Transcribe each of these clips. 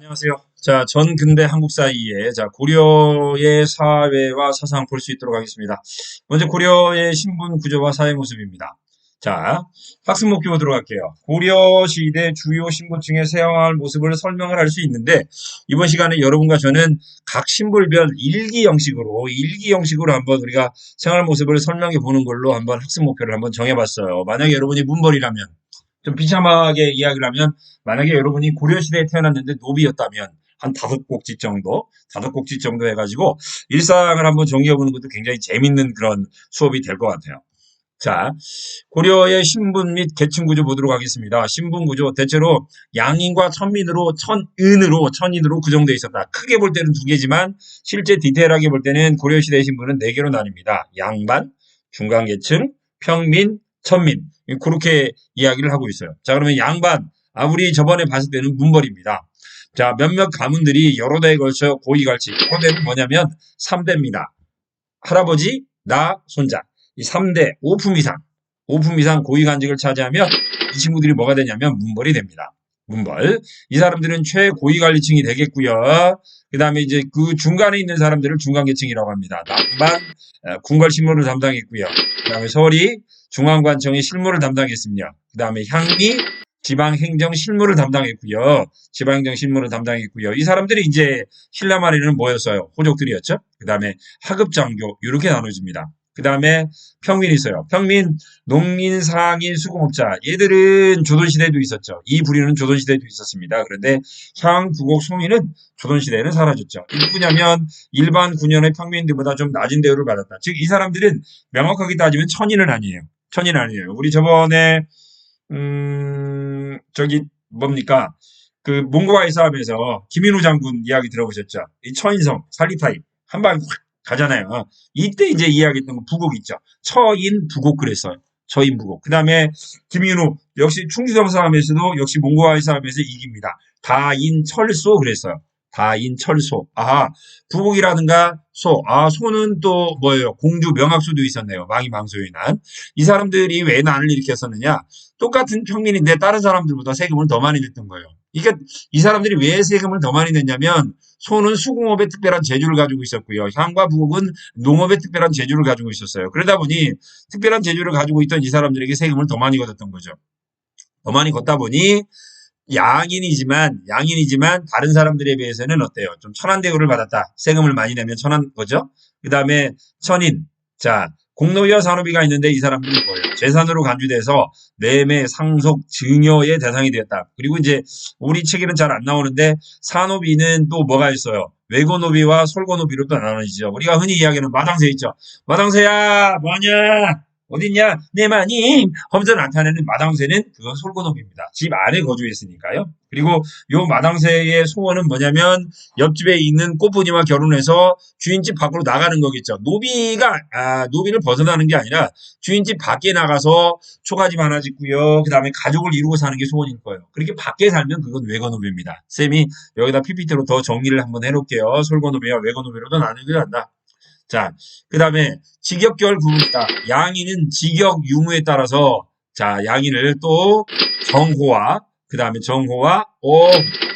안녕하세요. 자, 전 근대 한국 사이에 고려의 사회와 사상 볼 수 있도록 하겠습니다. 먼저 고려의 신분 구조와 사회 모습입니다. 자, 학습 목표 보도록 할게요. 고려 시대 주요 신분층의 생활 모습을 설명을 할 수 있는데 이번 시간에 여러분과 저는 각 신분별 일기 형식으로 한번 우리가 생활 모습을 설명해 보는 걸로 한번 학습 목표를 한번 정해봤어요. 만약에 여러분이 문벌이라면 좀 비참하게 이야기를 하면 만약에 여러분이 고려시대에 태어났는데 노비였다면 한 다섯 곡지 정도 해가지고 일상을 한번 정리해보는 것도 굉장히 재밌는 그런 수업이 될 것 같아요. 자, 고려의 신분 및 계층 구조 보도록 하겠습니다. 신분 구조 대체로 양인과 천인으로 구성되어 있었다. 크게 볼 때는 두 개지만 실제 디테일하게 볼 때는 고려시대의 신분은 네 개로 나뉩니다. 양반, 중간계층, 평민, 천민. 그렇게 이야기를 하고 있어요. 자, 그러면 양반, 우리 저번에 봤을 때는 문벌입니다. 자, 몇몇 가문들이 여러 대에 걸쳐 고위갈치. 여러 대는 뭐냐면 3대입니다. 할아버지, 나, 손자. 이 3대, 5품 이상 고위간직을 차지하면 이 친구들이 뭐가 되냐면 문벌이 됩니다. 문벌. 이 사람들은 최고위관리층이 되겠고요. 그 다음에 이제 그 중간에 있는 사람들을 중간계층이라고 합니다. 남반, 궁궐 실무를 담당했고요. 그 다음에 서리, 중앙관청의 실무를 담당했습니다. 그 다음에 향리, 지방행정 실무를 담당했고요. 이 사람들이 이제 신라 말에는 뭐였어요? 호족들이었죠. 그 다음에 하급장교 이렇게 나눠집니다. 그 다음에 평민이 있어요. 평민, 농민, 상인, 수공업자. 얘들은 조선시대에도 있었죠. 이 부류는 조선시대에도 있었습니다. 그런데 향, 부곡, 소민은 조선시대에는 사라졌죠. 이 누구냐면 일반 군현의 평민들보다 좀 낮은 대우를 받았다. 즉, 이 사람들은 명확하게 따지면 천인은 아니에요. 우리 저번에 뭡니까? 그 몽고와의 싸움에서 김인우 장군 이야기 들어보셨죠? 이 처인성, 살리파이 한 방 확 가잖아요. 이때 이제 이야기했던 거 부곡 있죠. 처인 부곡 그랬어요. 처인 부곡. 그 다음에 김인우 역시 충주정 싸움에서도 역시 몽고와의 싸움에서 이깁니다. 다인철소 그랬어요. 다인철소. 부곡이라든가 소. 소는 또 뭐예요? 공주 명학수도 있었네요. 망이망소인한. 이 사람들이 왜 난을 일으켰었느냐? 똑같은 평민인데 다른 사람들보다 세금을 더 많이 냈던 거예요. 그러니까 이 사람들이 왜 세금을 더 많이 냈냐면 소는 수공업에 특별한 재주를 가지고 있었고요. 향과 부곡은 농업에 특별한 재주를 가지고 있었어요. 그러다 보니 특별한 재주를 가지고 있던 이 사람들에게 세금을 더 많이 걷었던 거죠. 더 많이 걷다 보니 양인이지만 다른 사람들에 비해서는 어때요? 좀 천한 대우를 받았다. 세금을 많이 내면 천한 거죠. 그 다음에 천인. 자, 공노비와 산노비가 있는데 이 사람들이 뭐예요? 재산으로 간주돼서 매매, 상속, 증여의 대상이 되었다. 그리고 이제 우리 책에는 잘 안 나오는데 산노비는 또 뭐가 있어요? 외고노비와 솔고노비로 또 나눠지죠. 우리가 흔히 이야기하는 마당새 있죠. 마당새야 뭐하냐? 어딨냐? 내 마님 하면서 나타내는 마당새는 그건 솔고노비입니다. 집 안에 거주했으니까요. 그리고 요 마당새의 소원은 뭐냐면 옆집에 있는 꽃분이와 결혼해서 주인집 밖으로 나가는 거겠죠. 노비를 벗어나는 게 아니라 주인집 밖에 나가서 초가집 하나 짓고요. 그 다음에 가족을 이루고 사는 게 소원일 거예요. 그렇게 밖에 살면 그건 외거노비입니다. 쌤이 여기다 PPT로 더 정리를 한번 해놓을게요. 솔고노비와 외거노비로도 나누게 한다. 자, 그 다음에 직역결 구분이다. 양인은 직역 유무에 따라서 양인을 또 그 다음에 정호와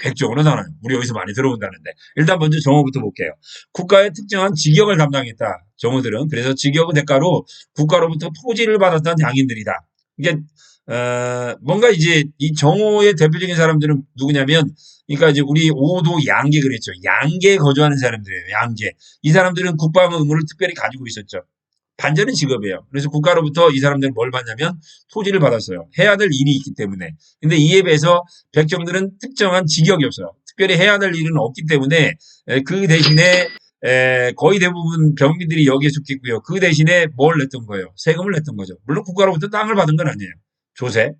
백종으로 나눠요. 우리 여기서 많이 들어본다는데. 일단 먼저 정호부터 볼게요. 국가의 특정한 직역을 담당했다. 정호들은. 그래서 직역의 대가로 국가로부터 토지를 받았던 양인들이다. 이게 뭔가 이제 이 정호의 대표적인 사람들은 누구냐면 그러니까 이제 우리 오도 양계 그랬죠. 양계에 거주하는 사람들이에요. 양계. 이 사람들은 국방 의무를 특별히 가지고 있었죠. 반전은 직업이에요. 그래서 국가로부터 이 사람들은 뭘 받냐면 토지를 받았어요. 해야 될 일이 있기 때문에. 근데 이에 비해서 백정들은 특정한 직역이 없어요. 특별히 해야 될 일은 없기 때문에 그 대신에 거의 대부분 병민들이 여기에 속했고요. 그 대신에 뭘 냈던 거예요? 세금을 냈던 거죠. 물론 국가로부터 땅을 받은 건 아니에요. 조세,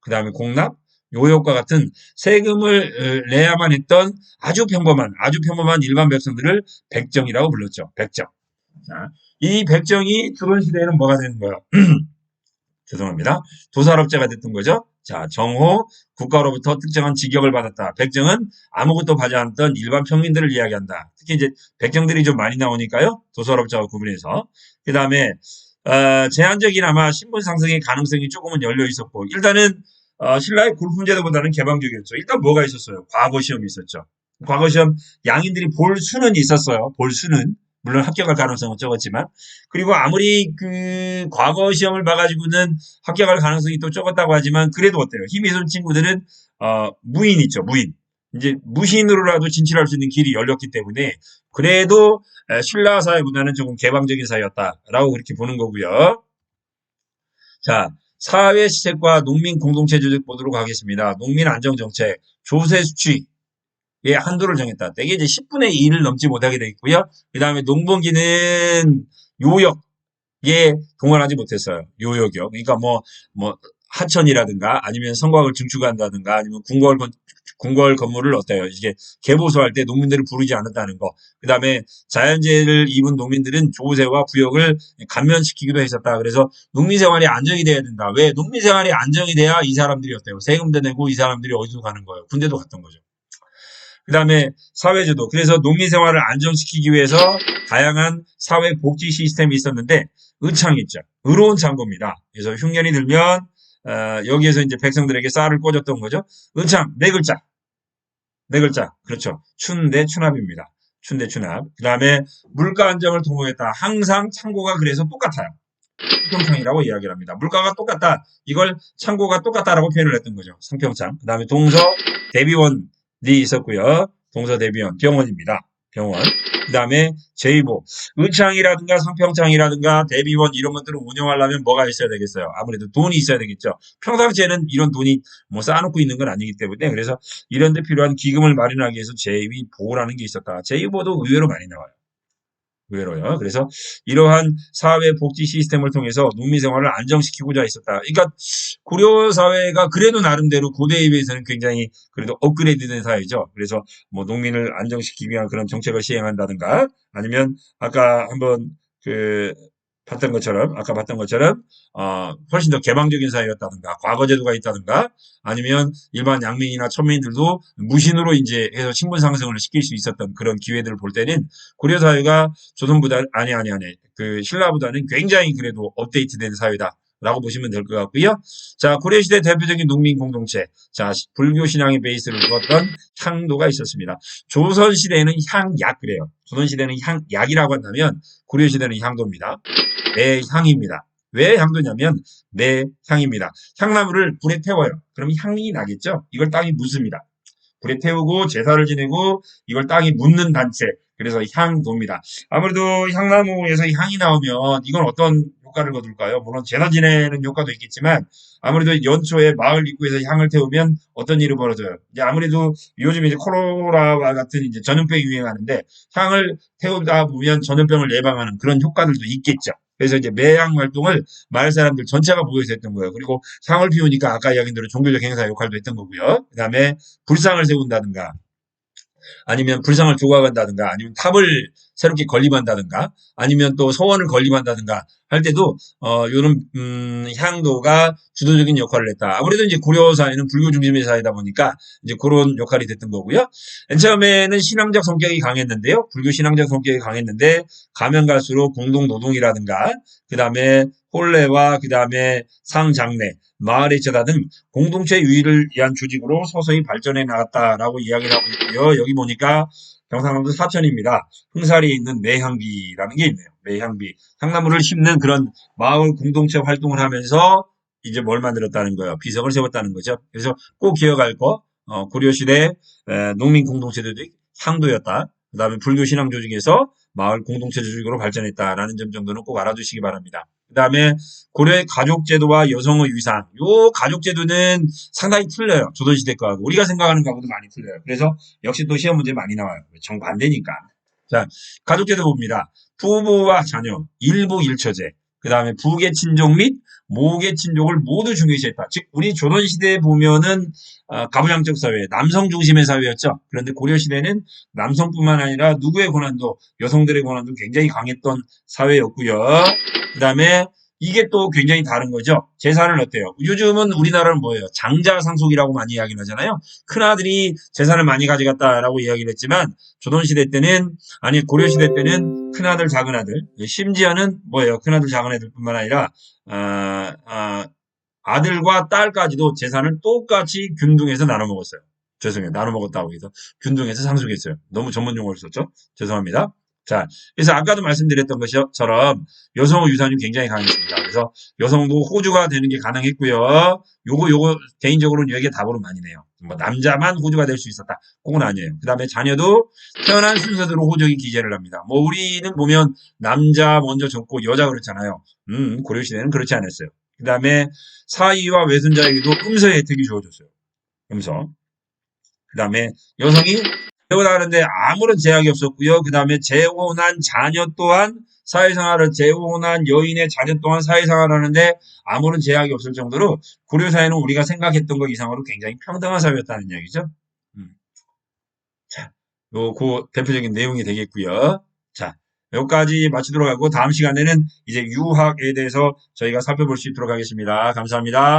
그 다음에 공납, 요역과 같은 세금을 내야만 했던 아주 평범한 일반 백성들을 백정이라고 불렀죠. 백정. 자, 이 백정이 조선시대에는 뭐가 되는 거예요? 죄송합니다. 도살업자가 됐던 거죠. 자, 정호, 국가로부터 특정한 직역을 받았다. 백정은 아무것도 받지 않았던 일반 평민들을 이야기한다. 특히 이제 백정들이 좀 많이 나오니까요. 도살업자와 구분해서. 그 다음에 제한적이나마 신분 상승의 가능성이 조금은 열려 있었고, 일단은 신라의 굴품제도보다는 개방적이었죠. 일단 뭐가 있었어요? 과거 시험이 있었죠. 과거 시험 양인들이 볼 수는 있었어요. 볼 수는. 물론 합격할 가능성은 적었지만. 그리고 아무리 그 과거 시험을 봐가지고는 합격할 가능성이 또 적었다고 하지만 그래도 어때요? 힘이 좋은 친구들은 무인 있죠. 무인. 이제 무신으로라도 진출할 수 있는 길이 열렸기 때문에 그래도 신라 사회보다는 조금 개방적인 사회였다라고 그렇게 보는 거고요. 자, 사회 시책과 농민 공동체 조직 보도록 하겠습니다. 농민 안정 정책, 조세 수취 의 한도를 정했다. 대개 이제 10분의 2를 넘지 못하게 돼 있고요. 그 다음에 농번기는 요역에 동원하지 못했어요. 요역이요. 그러니까 뭐 하천이라든가 아니면 성곽을 증축한다든가 아니면 궁궐 건물을 어때요? 이게 개보수할 때 농민들을 부르지 않았다는 거. 그 다음에 자연재해를 입은 농민들은 조세와 부역을 감면시키기도 했었다. 그래서 농민 생활이 안정이 돼야 된다. 왜? 농민 생활이 안정이 돼야 이 사람들이 어때요? 세금도 내고 이 사람들이 어디서 가는 거예요? 군대도 갔던 거죠. 그 다음에 사회제도. 그래서 농민 생활을 안정시키기 위해서 다양한 사회복지 시스템이 있었는데 의창이 있죠. 의로운 창고입니다. 그래서 흉년이 들면 여기에서 이제 백성들에게 쌀을 꽂았던 거죠. 의창 네 글자. 네 글자. 그렇죠. 춘대 추납입니다. 춘대 추납. 그 다음에 물가 안정을 도모했다. 항상 창고가 그래서 똑같아요. 상평창이라고 이야기를 합니다. 물가가 똑같다. 이걸 창고가 똑같다라고 표현을 했던 거죠. 상평창. 그 다음에 동서 대비원이 있었고요. 동서 대비원 병원입니다. 병원. 그 다음에 제2보 의창이라든가 상평창이라든가 대비원 이런 것들을 운영하려면 뭐가 있어야 되겠어요? 아무래도 돈이 있어야 되겠죠. 평상시에는 이런 돈이 뭐 쌓아놓고 있는 건 아니기 때문에 그래서 이런 데 필요한 기금을 마련하기 위해서 제2보라는 게 있었다. 제2보도 의외로 많이 나와요. 의외로요. 그래서 이러한 사회 복지 시스템을 통해서 농민 생활을 안정시키고자 했었다. 그러니까 고려 사회가 그래도 나름대로 고대에 비해서는 굉장히 그래도 업그레이드된 사회죠. 그래서 뭐 농민을 안정시키기 위한 그런 정책을 시행한다든가 아니면 아까 한번 아까 봤던 것처럼 훨씬 더 개방적인 사회였다든가 과거 제도가 있다든가 아니면 일반 양민이나 천민들도 무신으로 이제 해서 신분 상승을 시킬 수 있었던 그런 기회들을 볼 때는 고려 사회가 조선보다 아니 그 신라보다는 굉장히 그래도 업데이트된 사회다. 라고 보시면 될 것 같고요. 자, 고려시대 대표적인 농민 공동체. 자, 불교 신앙의 베이스를 두었던 향도가 있었습니다. 조선시대에는 향약 그래요. 조선시대는 향약이라고 한다면 고려시대는 향도입니다. 매향입니다. 왜 향도냐면 매향입니다. 향나무를 불에 태워요. 그럼 향이 나겠죠? 이걸 땅이 묻습니다. 불에 태우고 제사를 지내고 이걸 땅이 묻는 단체. 그래서 향도입니다. 아무래도 향나무에서 향이 나오면 이건 어떤 효과를 거둘까요? 물론 제사 지내는 효과도 있겠지만 아무래도 연초에 마을 입구에서 향을 태우면 어떤 일이 벌어져요? 이제 아무래도 요즘 이제 코로나와 같은 이제 전염병이 유행하는데 향을 태우다 보면 전염병을 예방하는 그런 효과들도 있겠죠. 그래서 이제 매향 활동을 마을 사람들 전체가 모여서 했던 거예요. 그리고 향을 피우니까 아까 이야기한 대로 종교적 행사 역할도 했던 거고요. 그 다음에 불상을 세운다든가 아니면 불상을 조각한다든가 아니면 탑을 새롭게 건립한다든가 아니면 또 서원을 건립한다든가 할 때도 요런 향도가 주도적인 역할을 했다. 아무래도 이제 고려 사회는 불교 중심의 사회다 보니까 이제 그런 역할이 됐던 거고요. 맨 처음에는 신앙적 성격이 강했는데요. 불교 신앙적 성격이 강했는데 가면 갈수록 공동 노동이라든가 그다음에 혼례와 그다음에 상장례, 마을의 제다 등 공동체 유의를 위한 조직으로 서서히 발전해 나갔다라고 이야기를 하고 있고요. 여기 보니까 경상남도 사천입니다. 흥사리에 있는 매향비라는 게 있네요. 매향비. 향나무를 심는 그런 마을 공동체 활동을 하면서 이제 뭘 만들었다는 거예요. 비석을 세웠다는 거죠. 그래서 꼭 기억할 거, 고려시대 농민 공동체 조직 향도였다. 그 다음에 불교 신앙 조직에서 마을 공동체 조직으로 발전했다라는 점 정도는 꼭 알아두시기 바랍니다. 그 다음에 고려의 가족제도와 여성의 위상. 요 가족제도는 상당히 틀려요. 조선시대 거하고. 우리가 생각하는 거하고도 많이 틀려요. 그래서 역시 또 시험 문제 많이 나와요. 정반대니까. 자, 가족제도 봅니다. 부부와 자녀, 일부 일처제, 그 다음에 부계 친족 및 모계 친족을 모두 중요시했다. 즉, 우리 조선시대에 보면은 가부장적 사회, 남성 중심의 사회였죠. 그런데 고려시대는 남성뿐만 아니라 누구의 권한도, 여성들의 권한도 굉장히 강했던 사회였고요. 그 다음에 이게 또 굉장히 다른 거죠. 재산을 어때요? 요즘은 우리나라는 뭐예요? 장자상속이라고 많이 이야기를 하잖아요. 큰아들이 재산을 많이 가져갔다라고 이야기를 했지만 조선시대 때는 아니 고려시대 때는 큰아들 작은아들 심지어는 뭐예요? 큰아들 작은아들뿐만 아니라 아들과 딸까지도 재산을 똑같이 균등해서 나눠 먹었어요. 죄송해요. 나눠 먹었다고 해서 균등해서 상속했어요. 너무 전문 용어를 썼죠? 죄송합니다. 자, 그래서 아까도 말씀드렸던 것처럼 여성의 유산이 굉장히 강했습니다. 그래서 여성도 호주가 되는 게 가능했고요. 요거 개인적으로는 여기에 답으로 많이 내요. 뭐 남자만 호주가 될 수 있었다. 그건 아니에요. 그 다음에 자녀도 태어난 순서대로 호적이 기재를 합니다. 뭐 우리는 보면 남자 먼저 적고 여자 그렇잖아요. 고려시대는 그렇지 않았어요. 그 다음에 사위와 외손자에게도 음서의 혜택이 주어졌어요. 음서. 그 다음에 여성이 재혼하는데 아무런 제약이 없었고요. 그 다음에 재혼한 자녀 또한 사회생활을 재혼한 여인의 자녀 또한 사회생활을 하는데 아무런 제약이 없을 정도로 고려사회는 우리가 생각했던 것 이상으로 굉장히 평등한 사회였다는 이야기죠. 자, 그 대표적인 내용이 되겠고요. 자, 여기까지 마치도록 하고 다음 시간에는 이제 유학에 대해서 저희가 살펴볼 수 있도록 하겠습니다. 감사합니다.